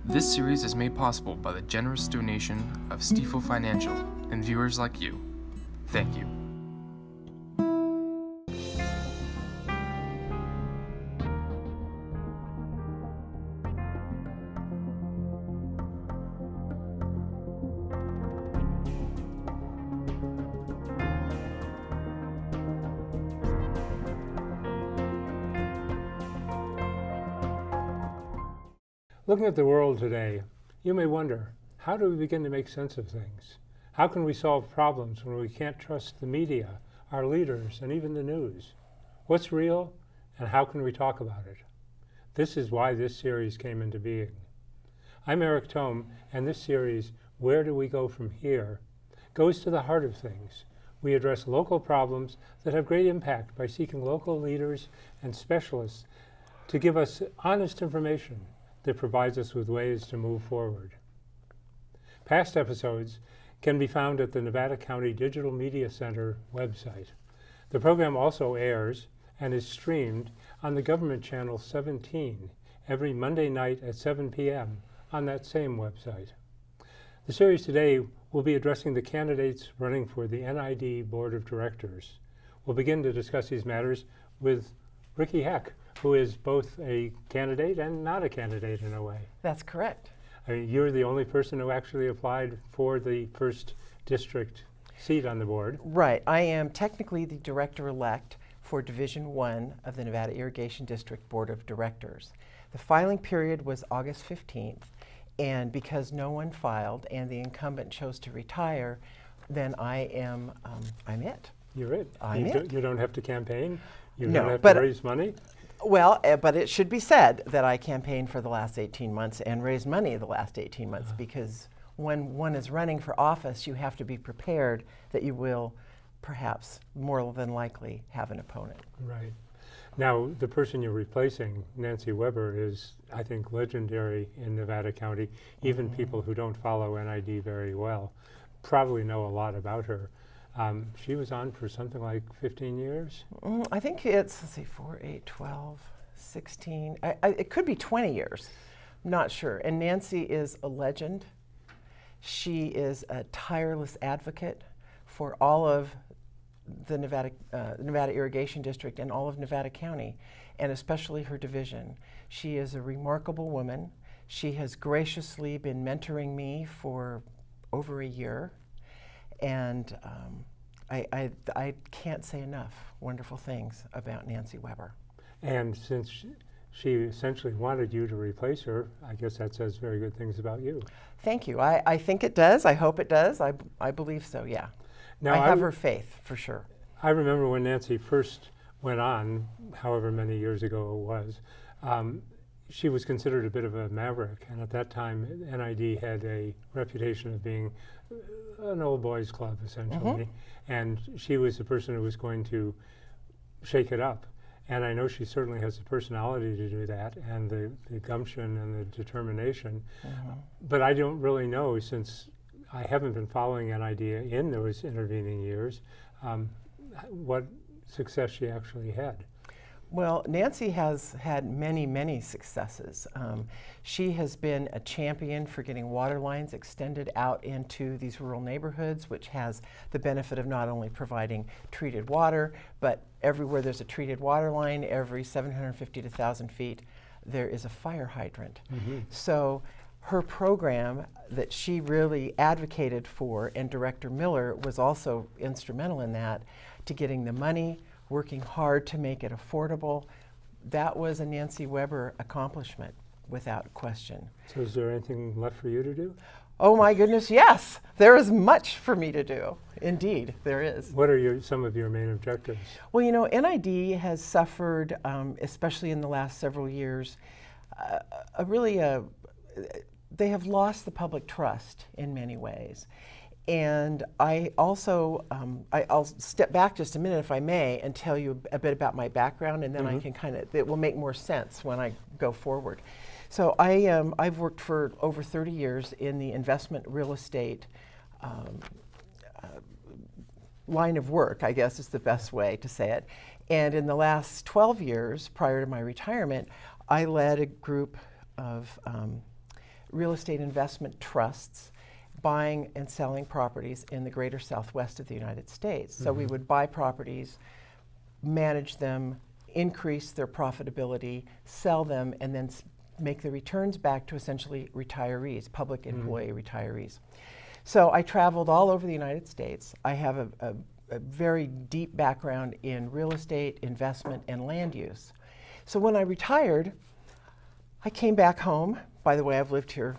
This series is made possible by the generous donation of Stifel Financial and viewers like you. Thank you. Looking at the world today, you may wonder, how do we begin to make sense of things? How can we solve problems when we can't trust the media, our leaders, and even the news? What's real, and how can we talk about it? This is why this series came into being. I'm Eric Thome, and this series, Where Do We Go From Here?, goes to the heart of things. We address local problems that have great impact by seeking local leaders and specialists to give us honest information that provides us with ways to move forward. Past episodes can be found at the Nevada County Digital Media Center website. The program also airs and is streamed on the Government Channel 17 every Monday night at 7 p.m. on that same website. The series today will be addressing the candidates running for the NID Board of Directors. We'll begin to discuss these matters with Ricki, who is both a candidate and not a candidate in a way. That's correct. I mean, you're the only person who actually applied for the first district seat on the board. Right. I am technically the director-elect for Division 1 of the Nevada Irrigation District Board of Directors. The filing period was August 15th, and because no one filed and the incumbent chose to retire, then I'm it. You're it. I'm it. You don't have to campaign? You No, don't have but to raise money? Well, but it should be said that I campaigned for the last 18 months and raised money the last 18 months because when one is running for office, you have to be prepared that you will perhaps more than likely have an opponent. Right. Now, the person you're replacing, Nancy Weber, is, I think, legendary in Nevada County. Even people who don't follow NID very well probably know a lot about her. She was on for something like 15 years? I think it's, let's see, 4, 8, 12, 16. It could be 20 years. I'm not sure. And Nancy is a legend. She is a tireless advocate for all of the Nevada Irrigation District and all of Nevada County, and especially her division. She is a remarkable woman. She has graciously been mentoring me for over a year. And I can't say enough wonderful things about Nancy Weber. And since she essentially wanted you to replace her, I guess that says very good things about you. Thank you. I think it does. I hope it does. I believe so, yeah. Now I have her faith, for sure. I remember when Nancy first went on, however many years ago it was, she was considered a bit of a maverick, and at that time NID had a reputation of being an old boys club, essentially, and she was the person who was going to shake it up. And I know she certainly has the personality to do that, and the gumption and the determination. But I don't really know, since I haven't been following NID in those intervening years, what success she actually had. Well, Nancy has had many, many successes. She has been a champion for getting water lines extended out into these rural neighborhoods, which has the benefit of not only providing treated water, but everywhere there's a treated water line, every 750 to 1,000 feet, there is a fire hydrant. So her program that she really advocated for, and Director Miller was also instrumental in that, to getting the money, working hard to make it affordable. That was a Nancy Weber accomplishment, without question. So is there anything left for you to do? Oh my goodness, yes. There is much for me to do. Indeed, there is. What are some of your main objectives? Well, you know, NID has suffered, especially in the last several years, they have lost the public trust in many ways. And I also, I'll step back just a minute, if I may, and tell you a bit about my background, and then I can it will make more sense when I go forward. So I've worked for over 30 years in the investment real estate line of work, I guess is the best way to say it. And in the last 12 years, prior to my retirement, I led a group of real estate investment trusts buying and selling properties in the greater southwest of the United States. So we would buy properties, manage them, increase their profitability, sell them, and then make the returns back to essentially retirees, public employee retirees. So I traveled all over the United States. I have a very deep background in real estate, investment, and land use. So when I retired, I came back home. By the way, I've lived here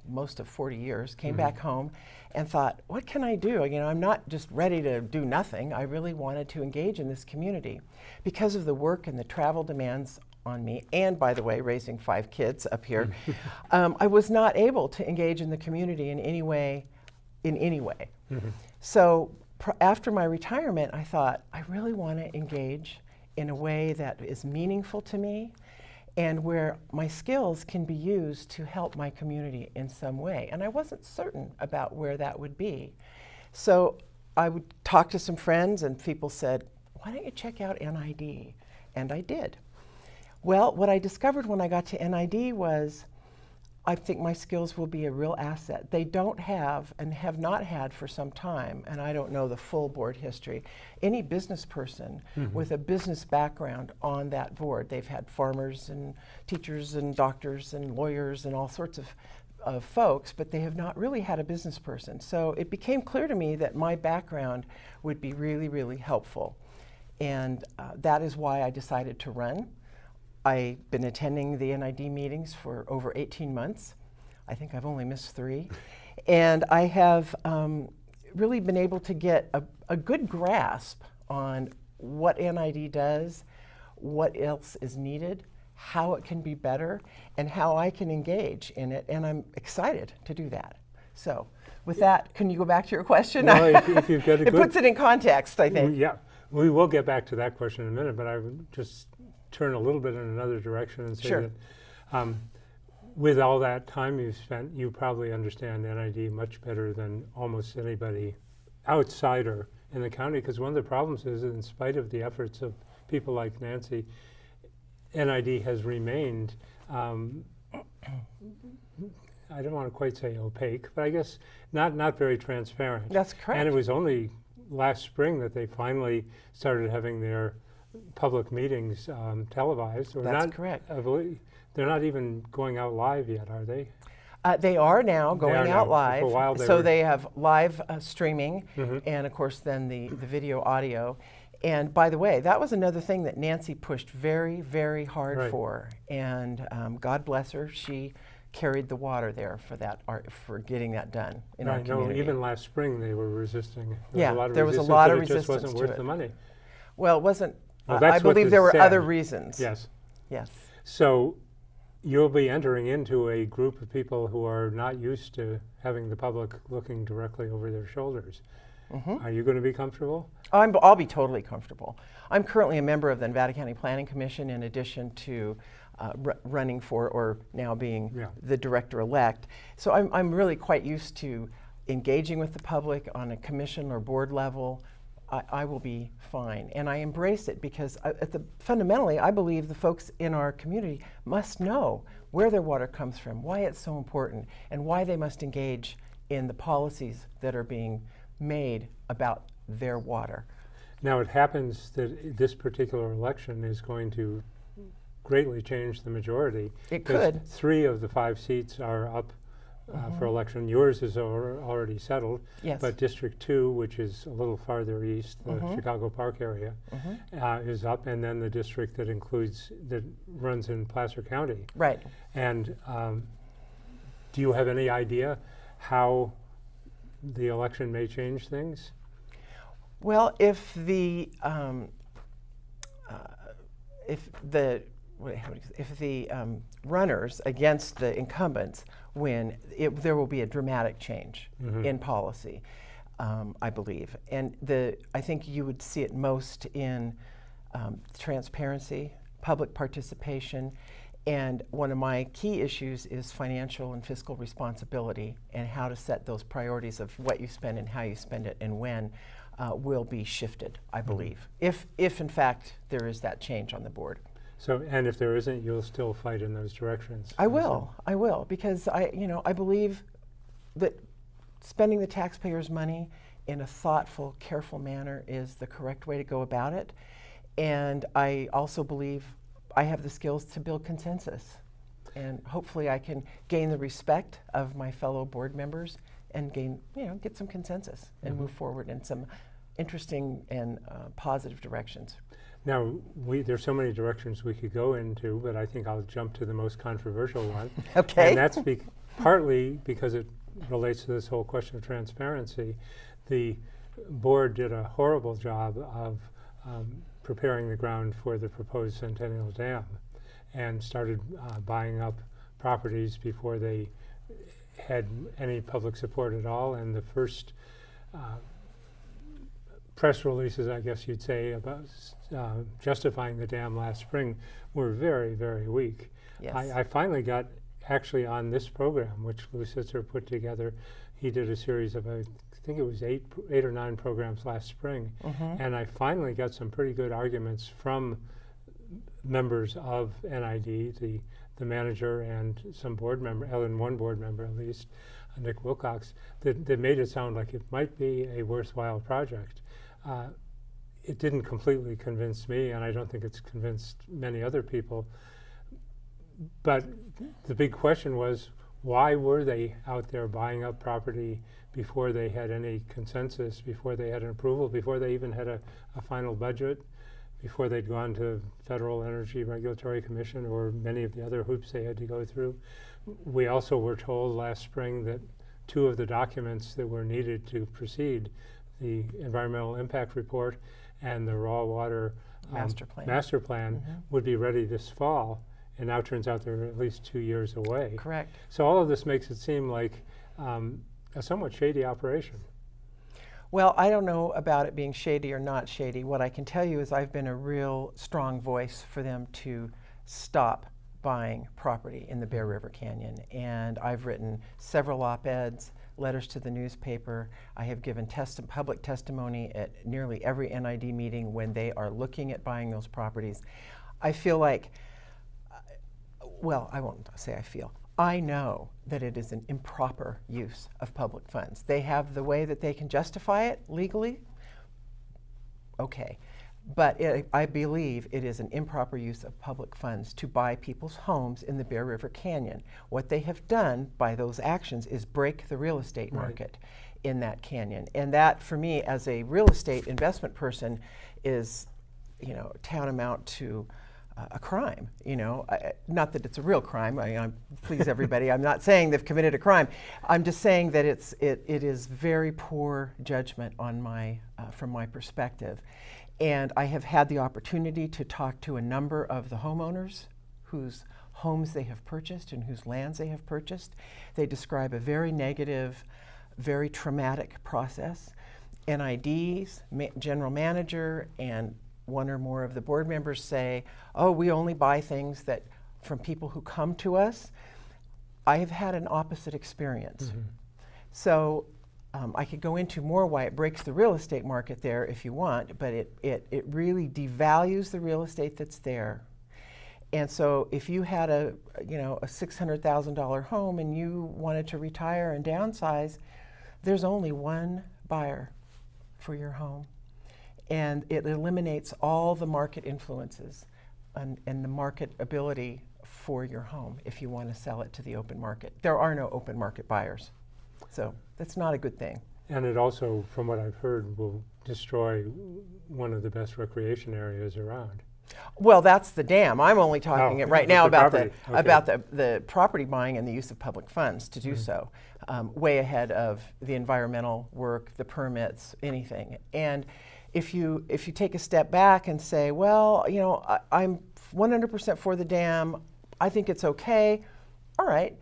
most of 40 years, came back home and thought, what can I do? You know, I'm not just ready to do nothing. I really wanted to engage in this community. Because of the work and the travel demands on me, and by the way, raising 5 kids up here, I was not able to engage in the community in any way. So after my retirement, I thought, I really want to engage in a way that is meaningful to me and where my skills can be used to help my community in some way. And I wasn't certain about where that would be. So I would talk to some friends, and people said, why don't you check out NID? And I did. Well, what I discovered when I got to NID was, I think my skills will be a real asset. They don't have, and have not had for some time, and I don't know the full board history, any business person with a business background on that board. They've had farmers and teachers and doctors and lawyers and all sorts of folks, but they have not really had a business person. So it became clear to me that my background would be really, really helpful. And that is why I decided to run. I've been attending the NID meetings for over 18 months. I think I've only missed 3. And I have really been able to get a good grasp on what NID does, what else is needed, how it can be better, and how I can engage in it. And I'm excited to do that. So with that, can you go back to your question? Well, if you've got a it puts it in context, I think. Yeah, we will get back to that question in a minute, but I would just turn a little bit in another direction and say that with all that time you've spent, you probably understand NID much better than almost anybody outsider in the county, because one of the problems is that in spite of the efforts of people like Nancy, NID has remained, I don't want to quite say opaque, but I guess not very transparent. That's correct. And it was only last spring that they finally started having their public meetings televised. Or That's not, correct. I believe they're not even going out live yet, are they? They are now going out live. For a while They have live streaming, and of course then the video audio. And by the way, that was another thing that Nancy pushed very, very hard for. And God bless her, she carried the water there for that for getting that done in our community. Even last spring they were resisting. There was a lot of resistance. It just wasn't worth the money. Well, it wasn't. Well, I believe there were other reasons. Yes. Yes. So you'll be entering into a group of people who are not used to having the public looking directly over their shoulders. Are you going to be comfortable? I'll be totally comfortable. I'm currently a member of the Nevada County Planning Commission in addition to running for, or now being the director-elect. So I'm really quite used to engaging with the public on a commission or board level. I will be fine, and I embrace it because fundamentally I believe the folks in our community must know where their water comes from, why it's so important, and why they must engage in the policies that are being made about their water. Now it happens that this particular election is going to greatly change the majority. It could. 3 of the 5 seats are up for election. Yours is already settled, but District 2, which is a little farther east, the Chicago Park area, is up, and then the district that runs in Placer County. Right. And do you have any idea how the election may change things? Well, if the runners against the incumbents win, there will be a dramatic change in policy, I believe. And I think you would see it most in transparency, public participation, and one of my key issues is financial and fiscal responsibility, and how to set those priorities of what you spend and how you spend it and when will be shifted, I believe, if in fact there is that change on the board. So, and if there isn't, you'll still fight in those directions. I will, because I believe that spending the taxpayers' money in a thoughtful, careful manner is the correct way to go about it. And I also believe I have the skills to build consensus. And hopefully I can gain the respect of my fellow board members and get some consensus and move forward in some interesting and positive directions. Now, there's so many directions we could go into, but I think I'll jump to the most controversial one. Okay. And that's partly because it relates to this whole question of transparency. The board did a horrible job of preparing the ground for the proposed Centennial Dam and started buying up properties before they had any public support at all. And the first press releases, I guess you'd say, about justifying the dam last spring were very, very weak. Yes. I finally got actually on this program, which Lou Sitzer put together. He did a series of, I think it was eight or nine programs last spring, and I finally got some pretty good arguments from members of NID, the manager and some board member, one board member at least, Nick Wilcox, that made it sound like it might be a worthwhile project. It didn't completely convince me, and I don't think it's convinced many other people. But the big question was, why were they out there buying up property before they had any consensus, before they had an approval, before they even had a final budget, before they'd gone to Federal Energy Regulatory Commission or many of the other hoops they had to go through? We also were told last spring that two of the documents that were needed to proceed, the environmental impact report and the raw water master plan would be ready this fall, and now turns out they're at least 2 years away. Correct. So all of this makes it seem like a somewhat shady operation. Well, I don't know about it being shady or not shady. What I can tell you is I've been a real strong voice for them to stop buying property in the Bear River Canyon. And I've written several op-eds, letters to the newspaper. I have given public testimony at nearly every NID meeting when they are looking at buying those properties. I feel like, well, I won't say I feel. I know that it is an improper use of public funds. They have the way that they can justify it legally, okay. But I believe it is an improper use of public funds to buy people's homes in the Bear River Canyon. What they have done by those actions is break the real estate market in that canyon. And that, for me, as a real estate investment person, is, tantamount to a crime. Not that it's a real crime. I please everybody. I'm not saying they've committed a crime. I'm just saying that it is very poor judgment on from my perspective. And I have had the opportunity to talk to a number of the homeowners whose homes they have purchased and whose lands they have purchased. They describe a very negative, very traumatic process. NID's general manager and one or more of the board members say, oh, we only buy things from people who come to us. I have had an opposite experience. So I could go into more why it breaks the real estate market there if you want, but it really devalues the real estate that's there. And so if you had a $600,000 home and you wanted to retire and downsize, there's only one buyer for your home. And it eliminates all the market influences and the market ability for your home if you want to sell it to the open market. There are no open market buyers. So that's not a good thing. And it also, from what I've heard, will destroy one of the best recreation areas around. Well, that's the dam. I'm only talking right now about the property buying and the use of public funds to do so, way ahead of the environmental work, the permits, anything. And if you take a step back and say, well, I'm 100% for the dam, I think it's okay. All right.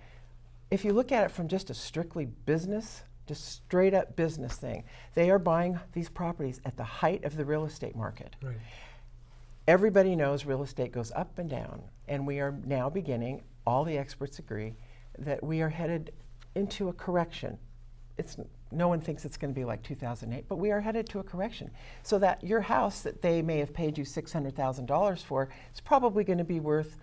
If you look at it from just a strictly business, just straight up business thing, they are buying these properties at the height of the real estate market. Right. Everybody knows real estate goes up and down, and we are now beginning, all the experts agree, that we are headed into a correction. no one thinks it's going to be like 2008, but we are headed to a correction. So that your house that they may have paid you $600,000 for, it's probably going to be worth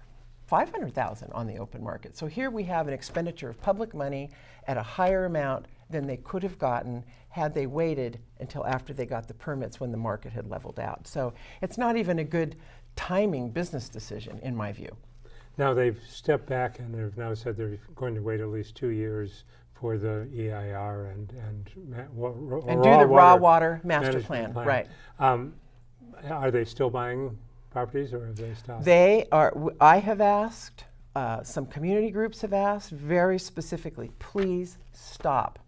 $500,000 on the open market. So here we have an expenditure of public money at a higher amount than they could have gotten had they waited until after they got the permits when the market had leveled out. So it's not even a good timing business decision, in my view. Now they've stepped back and they've now said they're going to wait at least 2 years for the EIR and do the raw water master plan. Right. Are they still buying properties, or have they stopped? They are. I have asked. Some community groups have asked very specifically, please stop.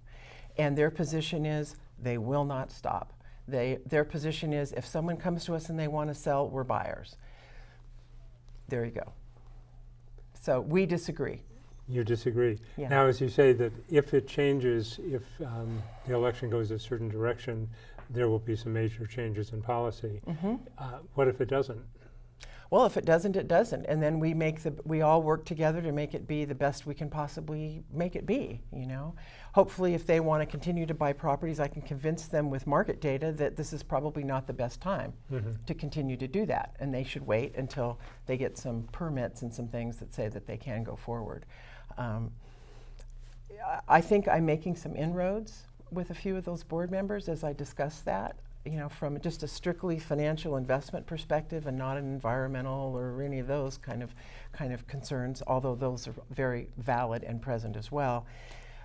And their position is they will not stop. Their position is if someone comes to us and they want to sell, we're buyers. There you go. So we disagree. You disagree. Yeah. Now, as you say, that if it changes, if the election goes a certain direction, there will be some major changes in policy. Mm-hmm. What if it doesn't? Well, if it doesn't, it doesn't. And then we all work together to make it be the best we can possibly make it be, you know. Hopefully, if they want to continue to buy properties, I can convince them with market data that this is probably not the best time to continue to do that. And they should wait until they get some permits and some things that say that they can go forward. I think I'm making some inroads with a few of those board members as I discuss that, you know, from just a strictly financial investment perspective and not an environmental or any of those kind of concerns, although those are very valid and present as well.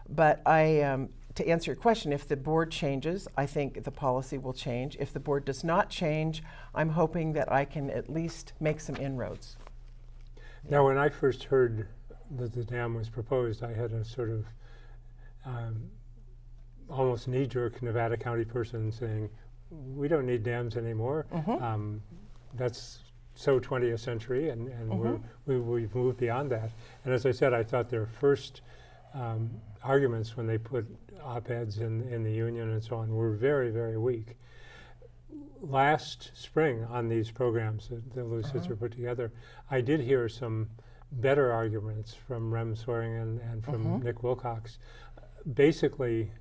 But to answer your question, if the board changes, I think the policy will change. If the board does not change, I'm hoping that I can at least make some inroads. Now, when I first heard that the dam was proposed, I had a sort of almost knee-jerk Nevada County person saying, we don't need dams anymore. That's so 20th century, and we've moved beyond that. And as I said, I thought their first arguments when they put op-eds in the union and so on were very, very weak. Last spring on these programs that the Lucits are put together, I did hear some better arguments from Rem Swearingen and from Nick Wilcox, basically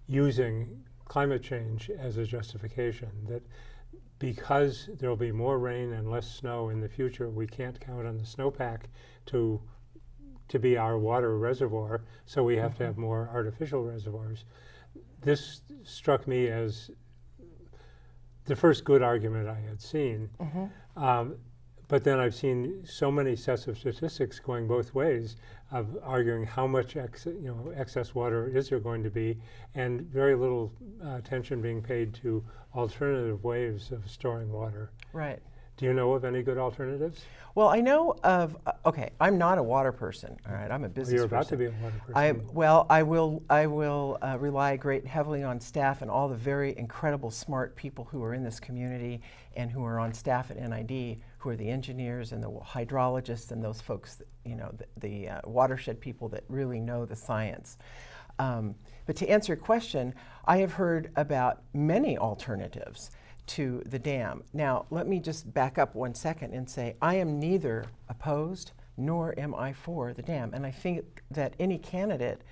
using climate change as a justification, that because there will be more rain and less snow in the future, we can't count on the snowpack to be our water reservoir, so we have to have more artificial reservoirs. This struck me as the first good argument I had seen. But then I've seen so many sets of statistics going both ways of arguing how much excess water is there going to be, and very little attention being paid to alternative ways of storing water. Right. Do you know of any good alternatives? Well, I know of, okay, I'm not a water person, all right, I'm a business person. You're about to be a water person. I will rely heavily on staff and all the very incredible smart people who are in this community and who are on staff at NID, who are the engineers and the hydrologists and those folks, the watershed people that really know the science. But to answer your question, I have heard about many alternatives to the dam. Now, let me just back up 1 second and say I am neither opposed nor am I for the dam. And I think that any candidate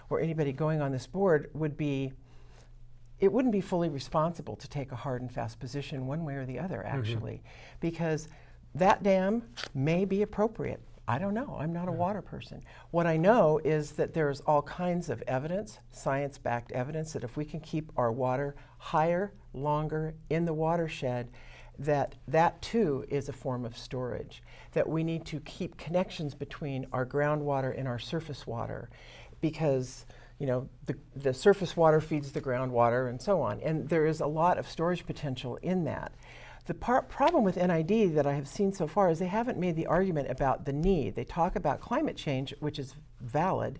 or anybody going on this board wouldn't be fully responsible to take a hard and fast position one way or the other, actually, because that dam may be appropriate. I don't know. I'm not a water person. What I know is that there's all kinds of evidence, science-backed evidence, that if we can keep our water higher, longer in the watershed, that too is a form of storage, that we need to keep connections between our groundwater and our surface water, because the surface water feeds the groundwater and so on. And there is a lot of storage potential in that. The problem with NID that I have seen so far is they haven't made the argument about the need. They talk about climate change, which is valid,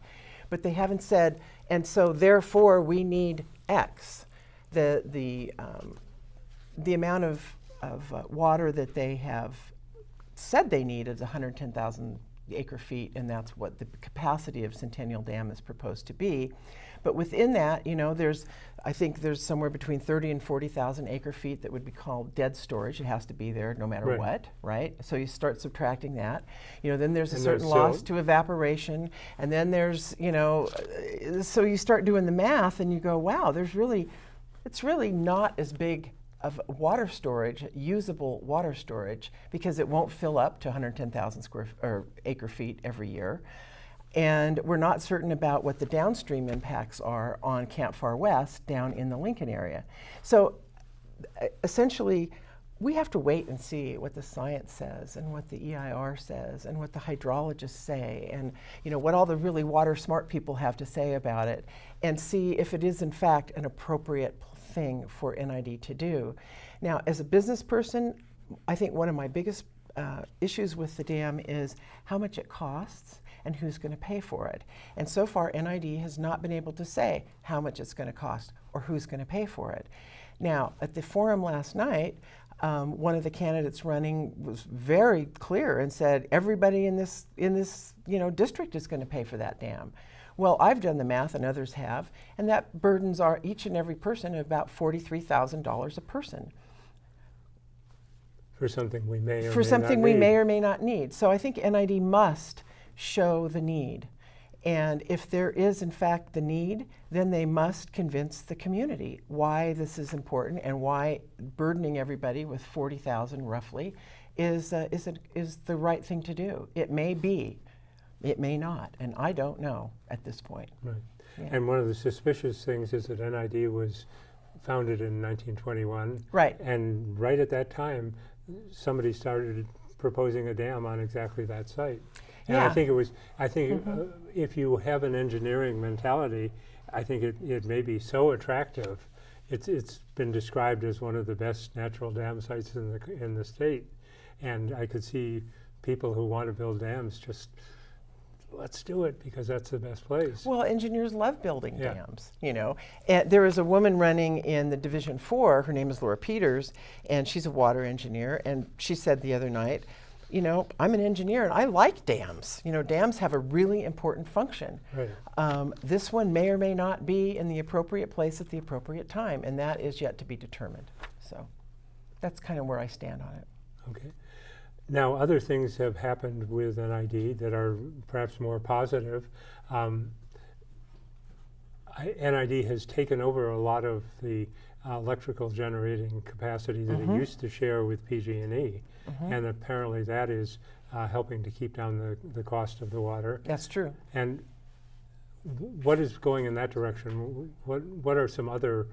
but they haven't said, and so therefore we need X. The amount of water that they have said they need is 110,000 acre feet, and that's what the capacity of Centennial Dam is proposed to be. But within that, I think there's somewhere between 30 and 40,000 acre feet that would be called dead storage. It has to be there no matter what, right? So you start subtracting that. Then there's a certain loss to evaporation, and then there's, so you start doing the math and you go, wow, it's really not as big of water storage, usable water storage, because it won't fill up to 110,000 acre feet every year. And we're not certain about what the downstream impacts are on Camp Far West down in the Lincoln area. So essentially, we have to wait and see what the science says and what the EIR says and what the hydrologists say and what all the really water smart people have to say about it, and see if it is in fact an appropriate thing for NID to do. Now, as a business person, I think one of my biggest issues with the dam is how much it costs and who's going to pay for it. And so far, NID has not been able to say how much it's going to cost or who's going to pay for it. Now, at the forum last night, one of the candidates running was very clear and said everybody in this district is going to pay for that dam. Well, I've done the math, and others have, and that burdens each and every person about $43,000 a person. For something we may or may not need. So I think NID must show the need. And if there is, in fact, the need, then they must convince the community why this is important and why burdening everybody with $40,000 roughly is the right thing to do. It may be, it may not, and I don't know at this point. Right. Yeah. And one of the suspicious things is that NID was founded in 1921. Right. And right at that time, somebody started proposing a dam on exactly that site. And yeah. I think if you have an engineering mentality, I think it may be so attractive. It's been described as one of the best natural dam sites in the state. And I could see people who want to build dams just, let's do it because that's the best place. Well, engineers love building dams, And there is a woman running in the Division 4, her name is Laura Peters, and she's a water engineer, and she said the other night, I'm an engineer and I like dams. Dams have a really important function. Right. This one may or may not be in the appropriate place at the appropriate time, and that is yet to be determined. So that's kind of where I stand on it. Okay. Now, other things have happened with NID that are perhaps more positive. NID has taken over a lot of the electrical generating capacity that it used to share with PG&E, and apparently that is helping to keep down the cost of the water. That's true. And what is going in that direction? What are some other,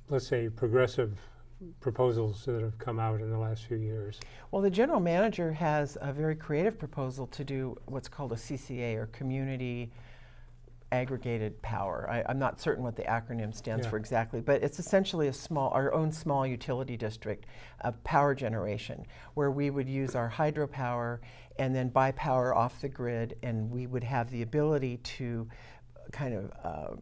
let's say, progressive proposals that have come out in the last few years? Well, the general manager has a very creative proposal to do what's called a CCA, or Community Aggregated Power. I'm not certain what the acronym stands for exactly, but it's essentially our own small utility district of power generation, where we would use our hydropower and then buy power off the grid, and we would have the ability to kind of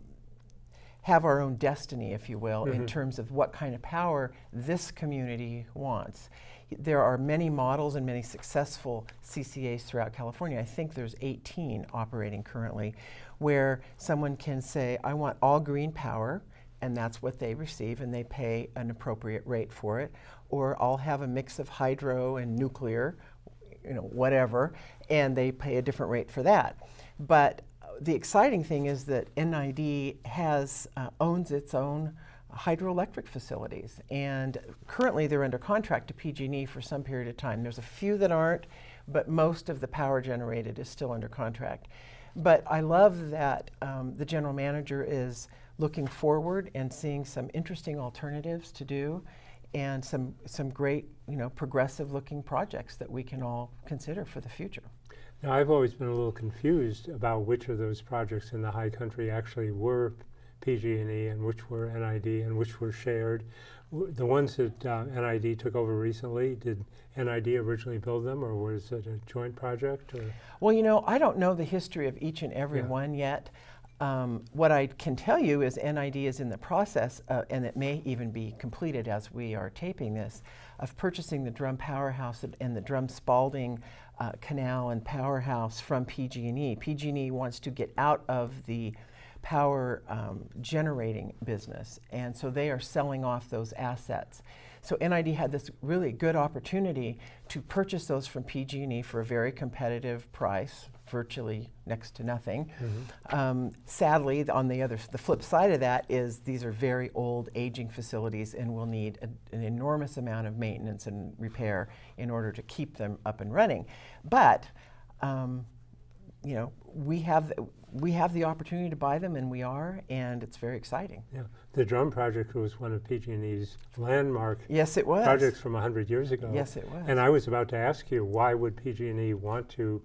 have our own destiny, if you will, in terms of what kind of power this community wants. There are many models and many successful CCAs throughout California. I think there's 18 operating currently, where someone can say, I want all green power, and that's what they receive, and they pay an appropriate rate for it. Or I'll have a mix of hydro and nuclear, whatever, and they pay a different rate for that. But the exciting thing is that NID owns its own hydroelectric facilities, and currently they're under contract to PG&E for some period of time. There's a few that aren't, but most of the power generated is still under contract. But I love that the general manager is looking forward and seeing some interesting alternatives to do, and some great, progressive-looking projects that we can all consider for the future. Now, I've always been a little confused about which of those projects in the high country actually were PG&E and which were NID and which were shared. The ones that NID took over recently, did NID originally build them, or was it a joint project? Or? Well, I don't know the history of each and every one yet. What I can tell you is NID is in the process, and it may even be completed as we are taping this, of purchasing the Drum Powerhouse and the Drum Spalding canal and powerhouse from PG&E. PG&E wants to get out of the power generating business, and so they are selling off those assets. So NID had this really good opportunity to purchase those from PG&E for a very competitive price, virtually next to nothing. Sadly, on the flip side of that is these are very old, aging facilities and will need an enormous amount of maintenance and repair in order to keep them up and running. But you know, we have the opportunity to buy them, and we are, and it's very exciting. Yeah, the Drum project was one of PG&E's landmark Yes, it was. projects from 100 years ago. Yes, it was. And I was about to ask you, why would PG&E want to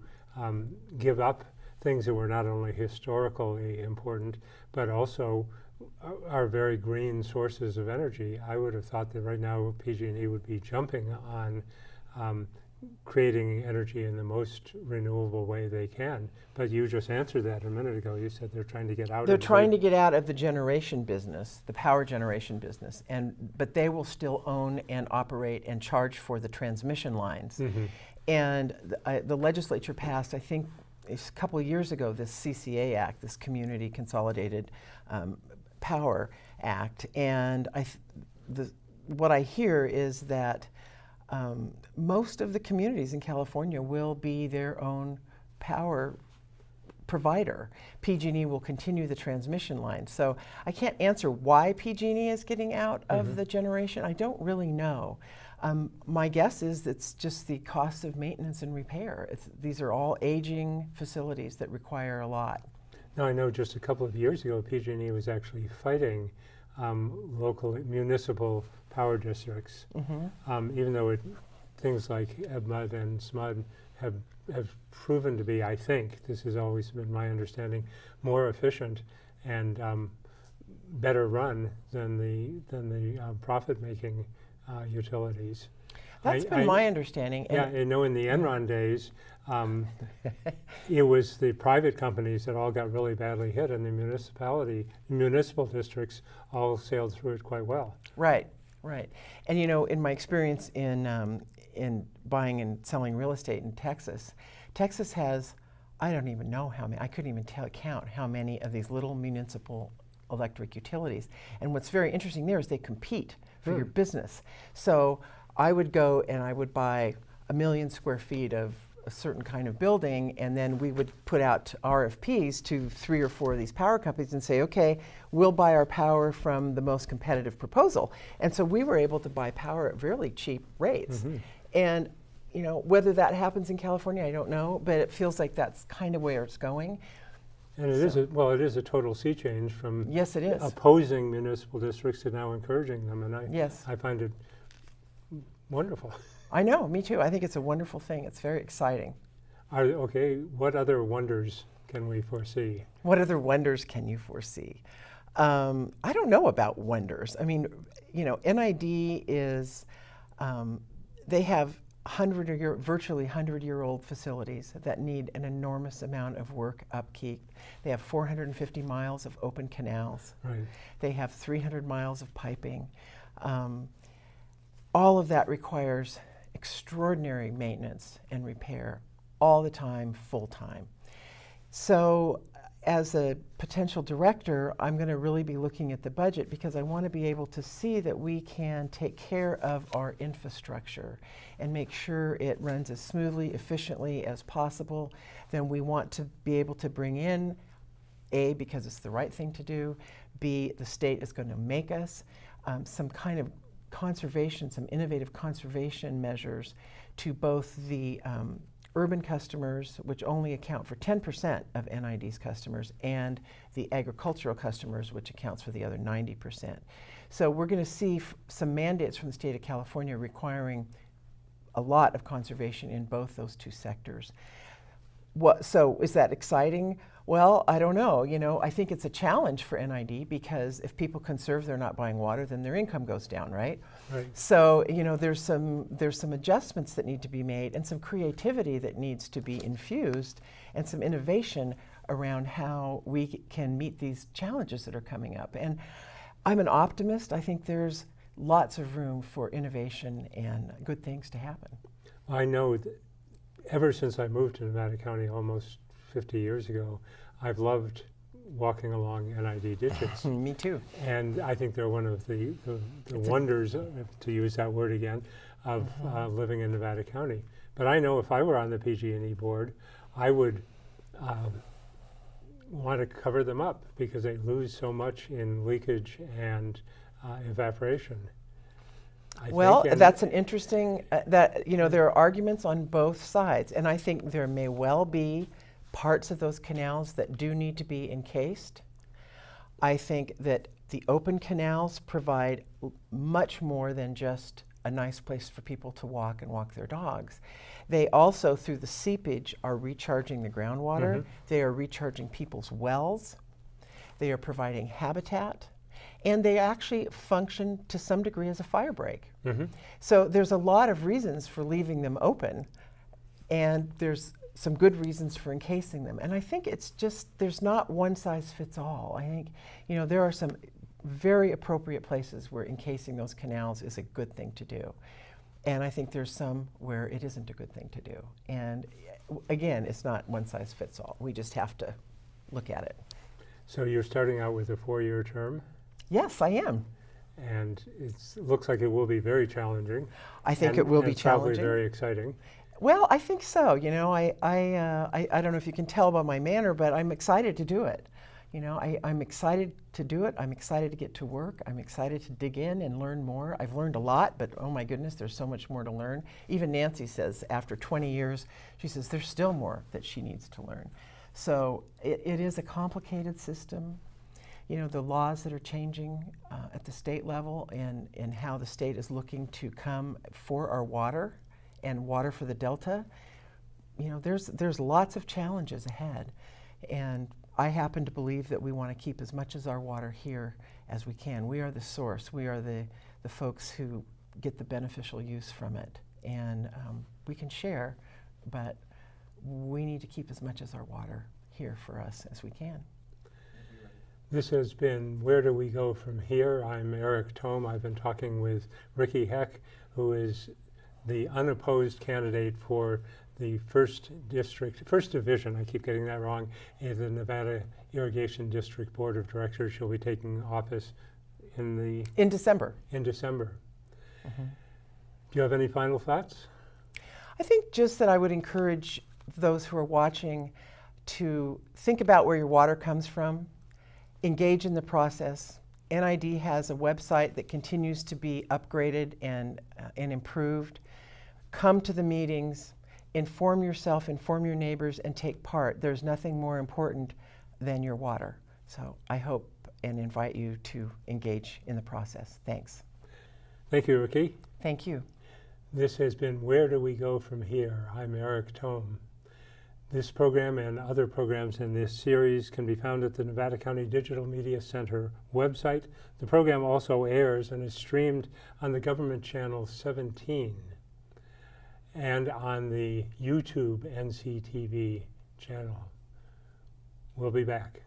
give up things that were not only historically important, but also are very green sources of energy? I would have thought that right now PG&E would be jumping on creating energy in the most renewable way they can. But you just answered that a minute ago. You said they're trying to get out. They're trying to get out of the generation business, the power generation business, but they will still own and operate and charge for the transmission lines. And the legislature passed, I think, a couple of years ago, this CCA Act, this Community Consolidated Power Act. And what I hear is that most of the communities in California will be their own power provider. PG&E will continue the transmission line. So I can't answer why PG&E is getting out of the generation. I don't really know. My guess is it's just the cost of maintenance and repair. These are all aging facilities that require a lot. Now I know just a couple of years ago PG&E was actually fighting local municipal power districts, even though things like EBMUD and SMUD have proven to be, I think, this has always been my understanding, more efficient and better run than the profit-making utilities. That's been my understanding. Yeah, I know in the Enron days, it was the private companies that all got really badly hit, and the municipal districts all sailed through it quite well. Right, right. And you know, in my experience in buying and selling real estate in Texas, Texas has, I don't even know how many, I couldn't even count how many of these little municipal electric utilities. And what's very interesting there is they compete for your business. So I would go and I would buy 1 million square feet of a certain kind of building, and then we would put out RFPs to 3 or 4 of these power companies and say, okay, we'll buy our power from the most competitive proposal. And so we were able to buy power at really cheap rates. And you know, whether that happens in California, I don't know, but it feels like that's kind of where it's going. And it is a total sea change from yes, it is. opposing municipal districts to now encouraging them, and I find it wonderful. I know, me too. I think it's a wonderful thing. It's very exciting. Okay, what other wonders can we foresee? What other wonders can you foresee? I don't know about wonders. I mean, you know, NID is, they have virtually 100-year-old facilities that need an enormous amount of work upkeep. They have 450 miles of open canals. Right. They have 300 miles of piping. All of that requires extraordinary maintenance and repair all the time, full time. So as a potential director, I'm going to really be looking at the budget because I want to be able to see that we can take care of our infrastructure and make sure it runs as smoothly, efficiently as possible. Then we want to be able to bring in, A, because it's the right thing to do, B, the state is going to make us, some kind of conservation, some innovative conservation measures to both the urban customers, which only account for 10% of NID's customers, and the agricultural customers, which accounts for the other 90%. So we're going to see some mandates from the state of California requiring a lot of conservation in both those two sectors. So is that exciting? Well, I don't know. You know, I think it's a challenge for NID because if people conserve, they're not buying water, then their income goes down, right? Right. So, you know, there's some adjustments that need to be made and some creativity that needs to be infused and some innovation around how we can meet these challenges that are coming up. And I'm an optimist. I think there's lots of room for innovation and good things to happen. I know that ever since I moved to Nevada County almost 50 years ago, I've loved walking along NID ditches. Me too. And I think they're one of the wonders, to use that word again, of living in Nevada County. But I know if I were on the PG&E board, I would want to cover them up because they lose so much in leakage and evaporation. Well, that's an interesting, there are arguments on both sides, and I think there may well be parts of those canals that do need to be encased. I think that the open canals provide much more than just a nice place for people to walk and walk their dogs. They also, through the seepage, are recharging the groundwater. They are recharging people's wells. They are providing habitat. And they actually function to some degree as a fire break. So there's a lot of reasons for leaving them open, and there's some good reasons for encasing them. And I think it's just, there's not one size fits all. I think, there are some very appropriate places where encasing those canals is a good thing to do. And I think there's some where it isn't a good thing to do. And again, it's not one size fits all. We just have to look at it. So you're starting out with a 4-year term? Yes, I am. And it looks like it will be very challenging. I think it will be challenging. Probably very exciting. Well, I think so. I don't know if you can tell by my manner, but I'm excited to do it. I'm excited to do it. I'm excited to get to work. I'm excited to dig in and learn more. I've learned a lot, but oh my goodness, there's so much more to learn. Even Nancy says after 20 years, she says there's still more that she needs to learn. So it is a complicated system. The laws that are changing at the state level and how the state is looking to come for our water and water for the Delta, there's lots of challenges ahead. And I happen to believe that we want to keep as much of our water here as we can. We are the source. We are the folks who get the beneficial use from it. And we can share, but we need to keep as much as our water here for us as we can. This has been Where Do We Go From Here? I'm Eric Thome. I've been talking with Ricki Heck, who is the unopposed candidate for the first division, I keep getting that wrong, in the Nevada Irrigation District Board of Directors. She'll be taking office in December. In December. Do you have any final thoughts? I think just that I would encourage those who are watching to think about where your water comes from, engage in the process. NID has a website that continues to be upgraded and improved. Come to the meetings, inform yourself, inform your neighbors, and take part. There's nothing more important than your water. So I hope and invite you to engage in the process. Thanks. Thank you, Ricki. Thank you. This has been Where Do We Go From Here? I'm Eric Thome. This program and other programs in this series can be found at the Nevada County Digital Media Center website. The program also airs and is streamed on the government channel 17 and on the YouTube NCTV channel. We'll be back.